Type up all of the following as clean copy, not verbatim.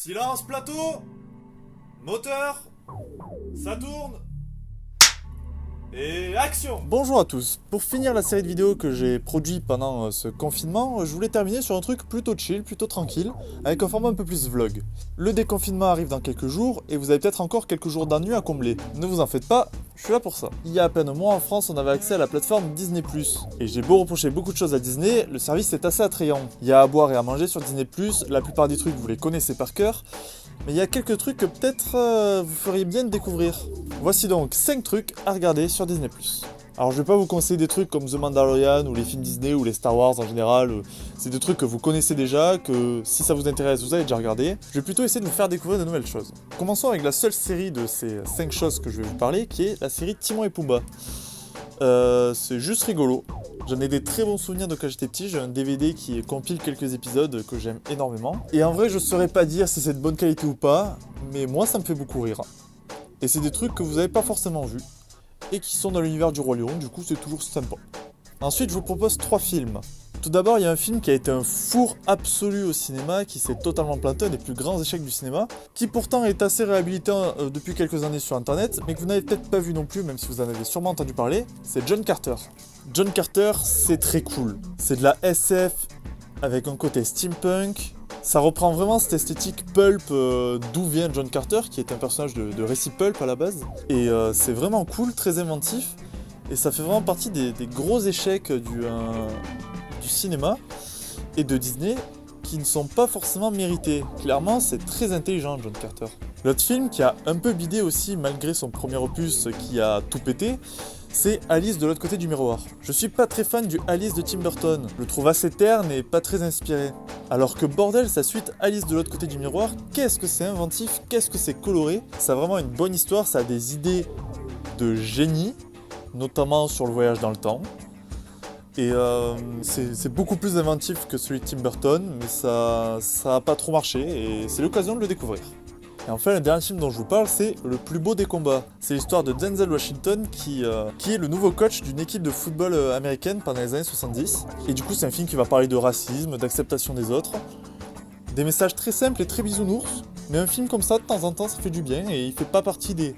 Silence plateau. Moteur. Ça tourne. Et action! Bonjour à tous. Pour finir la série de vidéos que j'ai produit pendant ce confinement, je voulais terminer sur un truc plutôt chill, plutôt tranquille, avec un format un peu plus vlog. Le déconfinement arrive dans quelques jours et vous avez peut-être encore quelques jours d'ennui à combler. Ne vous en faites pas, je suis là pour ça. Il y a à peine un mois en France, on avait accès à la plateforme Disney+. Et j'ai beau reprocher beaucoup de choses à Disney, le service est assez attrayant. Il y a à boire et à manger sur Disney+, la plupart des trucs vous les connaissez par cœur. Mais il y a quelques trucs que peut-être vous feriez bien de découvrir. Voici donc 5 trucs à regarder sur Disney+. Alors je vais pas vous conseiller des trucs comme The Mandalorian ou les films Disney ou les Star Wars en général. C'est des trucs que vous connaissez déjà, que si ça vous intéresse vous avez déjà regardé. Je vais plutôt essayer de vous faire découvrir de nouvelles choses. Commençons avec la seule série de ces 5 choses que je vais vous parler, qui est la série Timon et Pumba. C'est juste rigolo. J'en ai des très bons souvenirs de quand j'étais petit. J'ai un DVD qui compile quelques épisodes que j'aime énormément. Et en vrai, je saurais pas dire si c'est de bonne qualité ou pas, mais moi, ça me fait beaucoup rire. Et c'est des trucs que vous avez pas forcément vus, et qui sont dans l'univers du Roi Lion, du coup, c'est toujours sympa. Ensuite, je vous propose 3 films. Tout d'abord, il y a un film qui a été un four absolu au cinéma, qui s'est totalement planté, un des plus grands échecs du cinéma, qui pourtant est assez réhabilité depuis quelques années sur internet, mais que vous n'avez peut-être pas vu non plus, même si vous en avez sûrement entendu parler, c'est John Carter. John Carter, c'est très cool. C'est de la SF avec un côté steampunk. Ça reprend vraiment cette esthétique pulp d'où vient John Carter, qui est un personnage de récit pulp à la base. Et c'est vraiment cool, très inventif. Et ça fait vraiment partie des gros échecs du cinéma et de Disney qui ne sont pas forcément mérités. Clairement, c'est très intelligent, John Carter. L'autre film qui a un peu bidé aussi, malgré son premier opus qui a tout pété, c'est Alice de l'autre côté du miroir. Je suis pas très fan du Alice de Tim Burton, je le trouve assez terne et pas très inspiré. Alors que bordel, sa suite Alice de l'autre côté du miroir, qu'est-ce que c'est inventif, qu'est-ce que c'est coloré. Ça a vraiment une bonne histoire, ça a des idées de génie, notamment sur le voyage dans le temps. Et c'est beaucoup plus inventif que celui de Tim Burton, mais ça a pas trop marché et c'est l'occasion de le découvrir. Et enfin, le dernier film dont je vous parle, c'est Le plus beau des combats. C'est l'histoire de Denzel Washington qui est le nouveau coach d'une équipe de football américaine pendant les années 70. Et du coup, c'est un film qui va parler de racisme, d'acceptation des autres. Des messages très simples et très bisounours, mais un film comme ça, de temps en temps, ça fait du bien et il fait pas partie des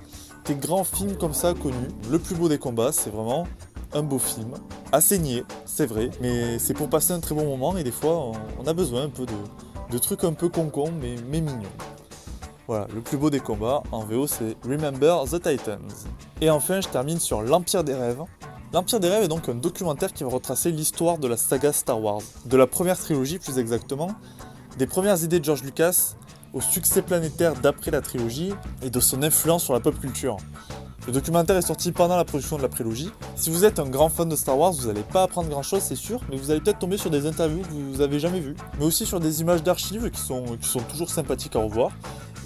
grands films comme ça connus. Le plus beau des combats, c'est vraiment un beau film, assez niais, c'est vrai, mais c'est pour passer un très bon moment et des fois, on a besoin un peu de trucs un peu con-con, mais mignons. Voilà, le plus beau des combats, en VO c'est Remember the Titans. Et enfin, je termine sur L'Empire des Rêves. L'Empire des Rêves est donc un documentaire qui va retracer l'histoire de la saga Star Wars, de la première trilogie plus exactement, des premières idées de George Lucas, au succès planétaire d'après la trilogie, et de son influence sur la pop culture. Le documentaire est sorti pendant la production de la prélogie. Si vous êtes un grand fan de Star Wars, vous n'allez pas apprendre grand chose, c'est sûr, mais vous allez peut-être tomber sur des interviews que vous n'avez jamais vues, mais aussi sur des images d'archives qui sont toujours sympathiques à revoir.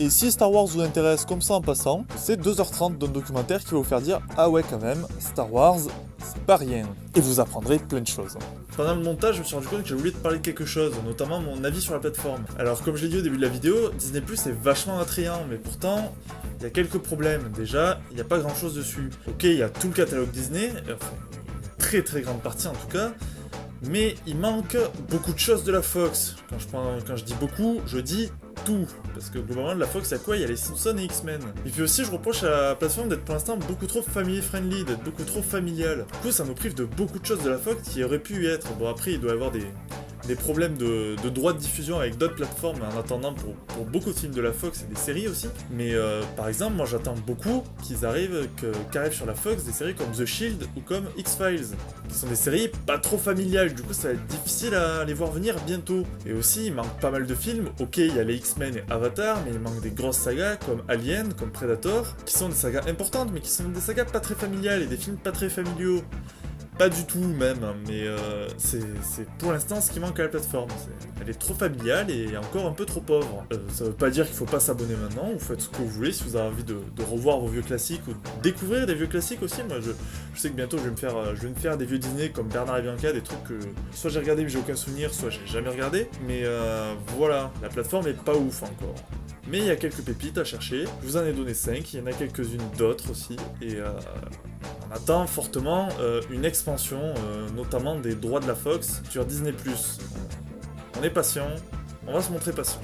Et si Star Wars vous intéresse comme ça en passant, c'est 2h30 d'un documentaire qui va vous faire dire « Ah ouais quand même, Star Wars, c'est pas rien ». Et vous apprendrez plein de choses. Pendant le montage, je me suis rendu compte que j'ai oublié de parler de quelque chose, notamment mon avis sur la plateforme. Alors comme je l'ai dit au début de la vidéo, Disney+ est vachement attrayant, mais pourtant, il y a quelques problèmes. Déjà, il n'y a pas grand chose dessus. Ok, il y a tout le catalogue Disney, enfin, une très très grande partie en tout cas, mais il manque beaucoup de choses de la Fox. Quand je dis beaucoup, je dis tout. Parce que globalement de la Fox, il y a quoi? Il y a les Simpsons et X-Men. Et puis aussi, je reproche à la plateforme d'être pour l'instant beaucoup trop family-friendly, d'être beaucoup trop familiale. Du coup, ça nous prive de beaucoup de choses de la Fox qui auraient pu y être. Bon, après, il doit y avoir des problèmes de droits de diffusion avec d'autres plateformes en attendant pour beaucoup de films de la Fox et des séries aussi. Mais par exemple, moi j'attends beaucoup qu'arrivent sur la Fox des séries comme The Shield ou comme X-Files, qui sont des séries pas trop familiales, du coup ça va être difficile à les voir venir bientôt. Et aussi, il manque pas mal de films. Ok, il y a les X-Men et Avatar, mais il manque des grosses sagas comme Alien, comme Predator, qui sont des sagas importantes, mais qui sont des sagas pas très familiales et des films pas très familiaux. Pas du tout même, mais c'est pour l'instant ce qui manque à la plateforme. Elle est trop familiale et encore un peu trop pauvre. Ça veut pas dire qu'il faut pas s'abonner maintenant, vous faites ce que vous voulez si vous avez envie de revoir vos vieux classiques ou de découvrir des vieux classiques aussi. Moi je sais que bientôt je vais me faire des vieux Disney comme Bernard et Bianca, des trucs que soit j'ai regardé mais j'ai aucun souvenir, soit j'ai jamais regardé. Mais voilà, la plateforme est pas ouf encore. Mais il y a quelques pépites à chercher, je vous en ai donné 5, il y en a quelques-unes d'autres aussi, et on attend fortement une expansion, notamment des droits de la Fox sur Disney+. On est patient, on va se montrer patient.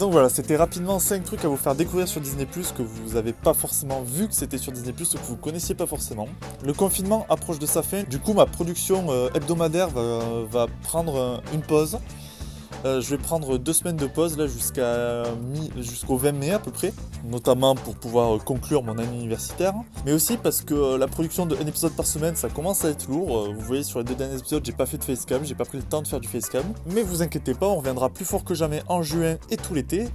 Donc voilà, c'était rapidement 5 trucs à vous faire découvrir sur Disney+, que vous n'avez pas forcément vu que c'était sur Disney+, ou que vous connaissiez pas forcément. Le confinement approche de sa fin, du coup ma production hebdomadaire va prendre une pause. Je vais prendre 2 semaines de pause là jusqu'au 20 mai à peu près, notamment pour pouvoir conclure mon année universitaire, mais aussi parce que la production d'un épisode par semaine ça commence à être lourd. Vous voyez sur les 2 derniers épisodes j'ai pas fait de facecam, j'ai pas pris le temps de faire du facecam, mais vous inquiétez pas, on reviendra plus fort que jamais en juin et tout l'été,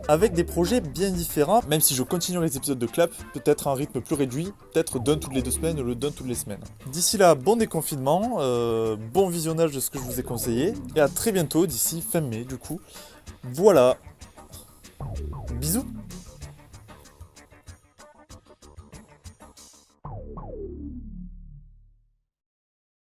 avec des projets bien différents, même si je continue les épisodes de Clap, peut-être à un rythme plus réduit, peut-être d'un toutes les 2 semaines ou d'un toutes les semaines. D'ici là, bon déconfinement, bon visionnage de ce que je vous ai conseillé, et à très bientôt, d'ici fin mai du coup. Voilà.